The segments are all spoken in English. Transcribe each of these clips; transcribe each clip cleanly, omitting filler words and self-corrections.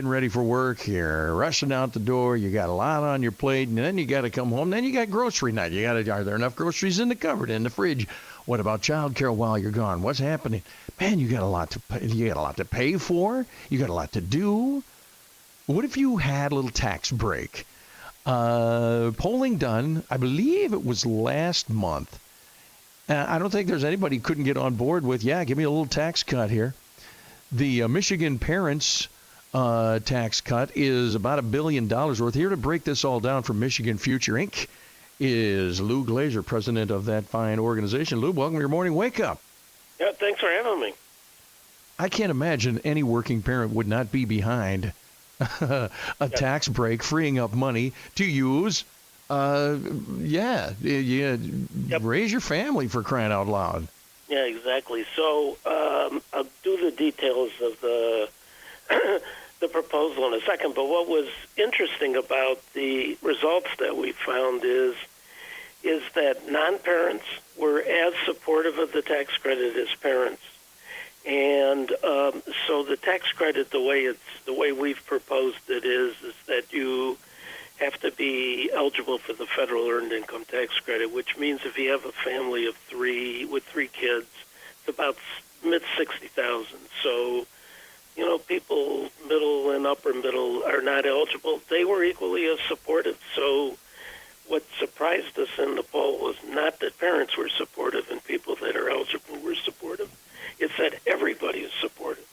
getting ready for work, you're rushing out the door, you got a lot on your plate, and then you got to come home, then you got grocery night. Are there enough groceries in the cupboard, in the fridge? What about childcare while you're gone? What's happening? Man, you got a lot to pay for. You got a lot to do. What if you had a little tax break? Polling done, I believe it was last month. I don't think there's anybody who couldn't get on board with, give me a little tax cut here. The Michigan parents tax cut is about $1 billion worth. Here to break this all down from Michigan Future Inc. is Lou Glazer, president of that fine organization. Lou, welcome to your Morning Wake-Up. Yeah, thanks for having me. I can't imagine any working parent would not be behind a tax break, freeing up money to use. Raise your family, for crying out loud. Yeah, exactly. So I'll do the details of the the proposal in a second. But what was interesting about the results that we found is that non-parents were as supportive of the tax credit as parents. And so the tax credit, the way we've proposed it is that you have to be eligible for the federal earned income tax credit, which means if you have a family of three kids, it's about mid-60,000. So, people middle and upper middle are not eligible. They were equally as supportive. So what surprised us in the poll was not that parents were supportive and people that are eligible were supportive. It's that everybody is supportive.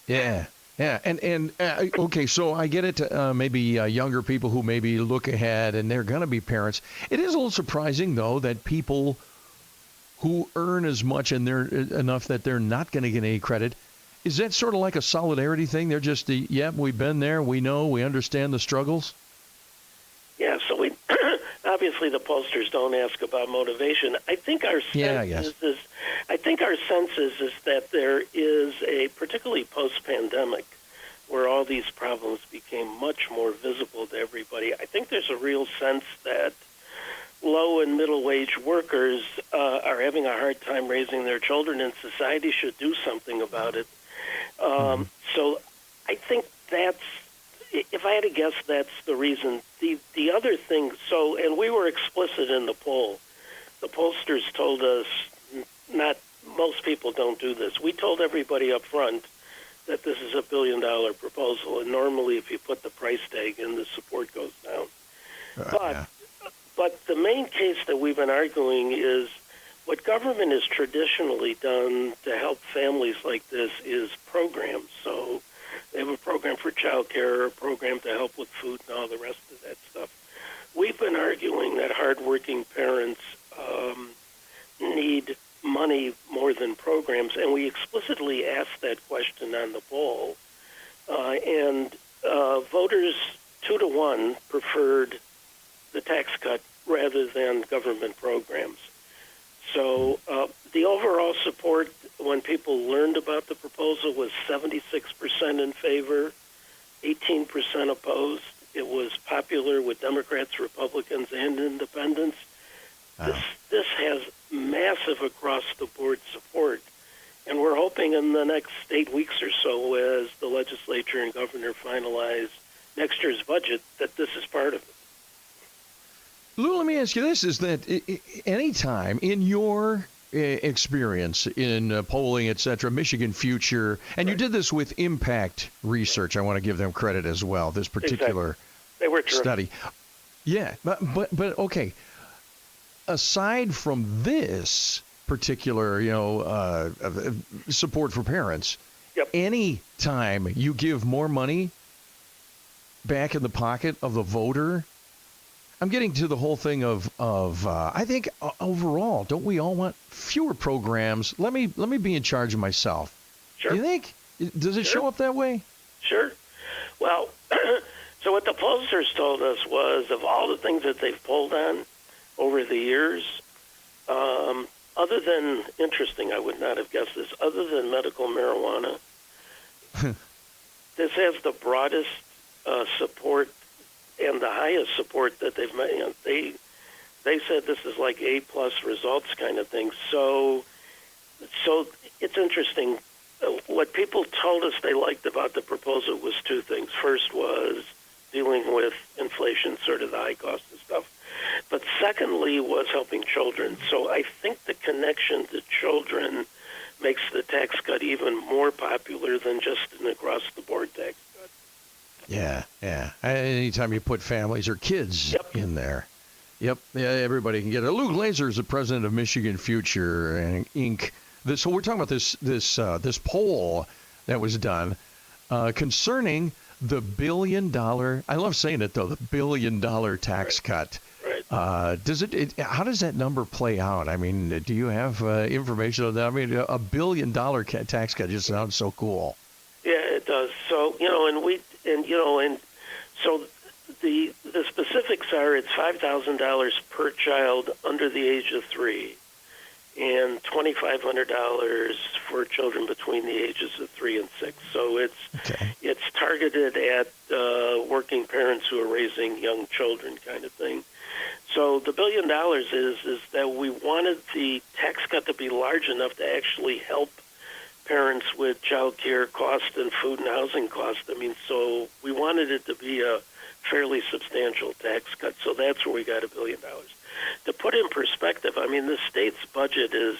Yeah. And okay, so I get it. Maybe younger people who maybe look ahead and they're going to be parents. It is a little surprising, though, that people who earn as much and they're enough that they're not going to get any credit. Is that sort of like a solidarity thing? They're just we've been there, we know, we understand the struggles. Yeah, so we obviously the pollsters don't ask about motivation. I think our sense is that there is a, particularly post-pandemic, where all these problems became much more visible to everybody. I think there's a real sense that low and middle wage workers are having a hard time raising their children, and society should do something about it. So I think that's, if I had to guess, that's the reason. The other thing, and we were explicit in the poll. The pollsters told us, not most people don't do this. We told everybody up front that this is a $1 billion proposal, and normally if you put the price tag in, the support goes down. But the main case that we've been arguing is what government has traditionally done to help families like this is programs. So they have a program for childcare, a program to help with food and all the rest of that stuff. We've been arguing that hardworking parents need money more than programs, and we explicitly asked that question on the poll. And voters 2-1 preferred the tax cut rather than government programs. So the overall support when people learned about the proposal was 76% in favor, 18% opposed. It was popular with Democrats, Republicans, and independents. Wow. This has massive across-the-board support, and we're hoping in the next 8 weeks or so, as the legislature and governor finalize next year's budget, that this is part of it. Lou, let me ask you this, is that any time in your experience in polling, et cetera, Michigan Future, and you did this with Impact Research, I want to give them credit as well, this particular They were study. Yeah, but okay, aside from this particular, support for parents, any time you give more money back in the pocket of the voter, I'm getting to the whole thing of I think overall, don't we all want fewer programs? Let me be in charge of myself. Sure. Do you think? Does it show up that way? Sure. Well, so what the pollsters told us was, of all the things that they've polled on over the years, other than, interesting, I would not have guessed this, other than medical marijuana, this has the broadest support and the highest support that they've made. They said this is like A+ results kind of thing. So it's interesting. what people told us they liked about the proposal was two things. First was dealing with inflation, sort of the high cost of stuff. But secondly was helping children. So I think the connection to children makes the tax cut even more popular than just an across-the-board tax cut. Yeah. Anytime you put families or kids in there. Yep, yeah, everybody can get it. Lou Glazer is the president of Michigan Future Inc. So we're talking about this poll that was done concerning the $1 billion. I love saying it though, the $1 billion tax cut. Right. How does that number play out? I mean, do you have information on that? I mean, $1 billion tax cut just sounds so cool. Yeah, it does. So so the specifics are it's $5,000 per child under the age of 3, and $2,500 for children between the ages of 3 and 6. So it's targeted at working parents who are raising young children, kind of thing. So the $1 billion is that we wanted the tax cut to be large enough to actually help parents with child care costs and food and housing costs. I mean, so we wanted it to be a fairly substantial tax cut. So that's where we got $1 billion. To put in perspective, I mean, the state's budget is,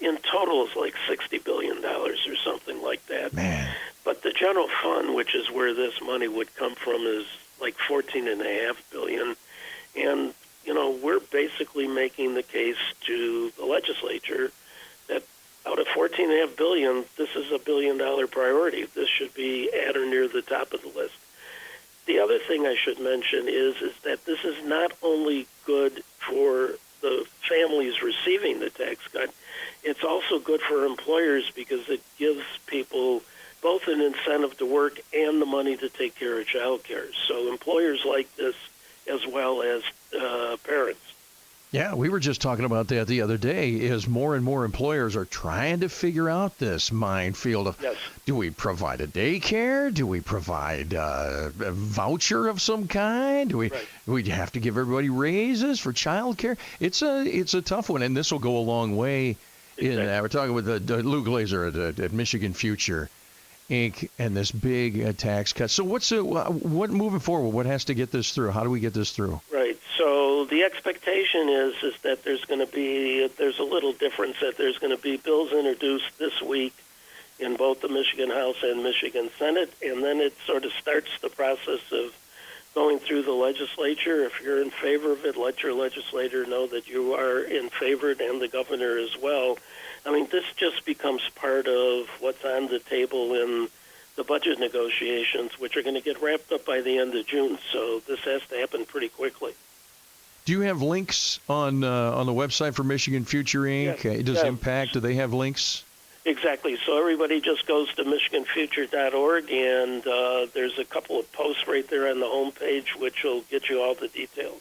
in total, is like $60 billion or something like that. Man. But the general fund, which is where this money would come from, is like $14.5 billion. And, we're basically making the case to the legislature that out of $14.5 billion, this is a $1 billion priority. This should be at or near the top of the list. The other thing I should mention is that this is not only good for the families receiving the tax cut, it's also good for employers because it gives people both an incentive to work and the money to take care of child care. So employers like this as well as parents. Yeah, we were just talking about that the other day, as more and more employers are trying to figure out this minefield of, do we provide a daycare? Do we provide a voucher of some kind? Do we have to give everybody raises for child care? It's a tough one, and this will go a long way. Exactly. We're talking with Lou Glazer at Michigan Future Inc. and this big tax cut. So what moving forward? What has to get this through? How do we get this through? Right. So the expectation is that there's a little difference, that there's going to be bills introduced this week in both the Michigan House and Michigan Senate, and then it sort of starts the process of going through the legislature. If you're in favor of it, let your legislator know that you are in favor, and the governor as well. I mean, this just becomes part of what's on the table in the budget negotiations, which are going to get wrapped up by the end of June. So this has to happen pretty quickly. Do you have links on the website for Michigan Future Inc.? Yes. Does Impact, do they have links? Exactly. So everybody just goes to MichiganFuture.org, and there's a couple of posts right there on the homepage, which will get you all the details.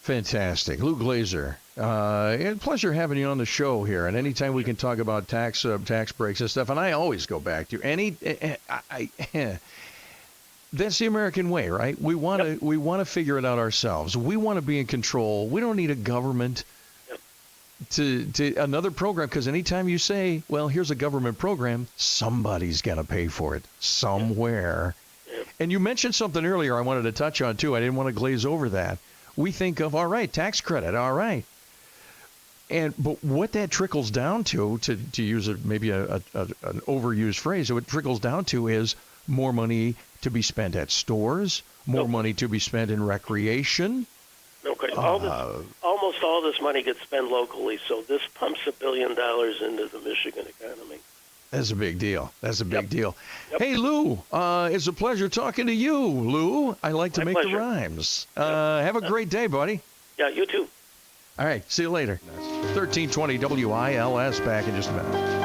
Fantastic. Lou Glazer, a pleasure having you on the show here. And anytime we can talk about tax breaks and stuff, and I always go back to that's the American way, right? We want to figure it out ourselves. We want to be in control. We don't need a government to another program, because anytime you say, well, here's a government program, somebody's got to pay for it somewhere. And you mentioned something earlier I wanted to touch on too. I didn't want to glaze over that. We think of, all right, tax credit, all right. But what that trickles down to use maybe an overused phrase, what it trickles down to is more money to be spent at stores, more money to be spent in recreation. Okay. Almost all this money gets spent locally, so this pumps $1 billion into the Michigan economy. That's a big deal. That's a big deal. Yep. Hey, Lou, it's a pleasure talking to you, Lou. I like to make the rhymes. Have a great day, buddy. Yeah, you too. All right. See you later. 1320 WILS, back in just a minute.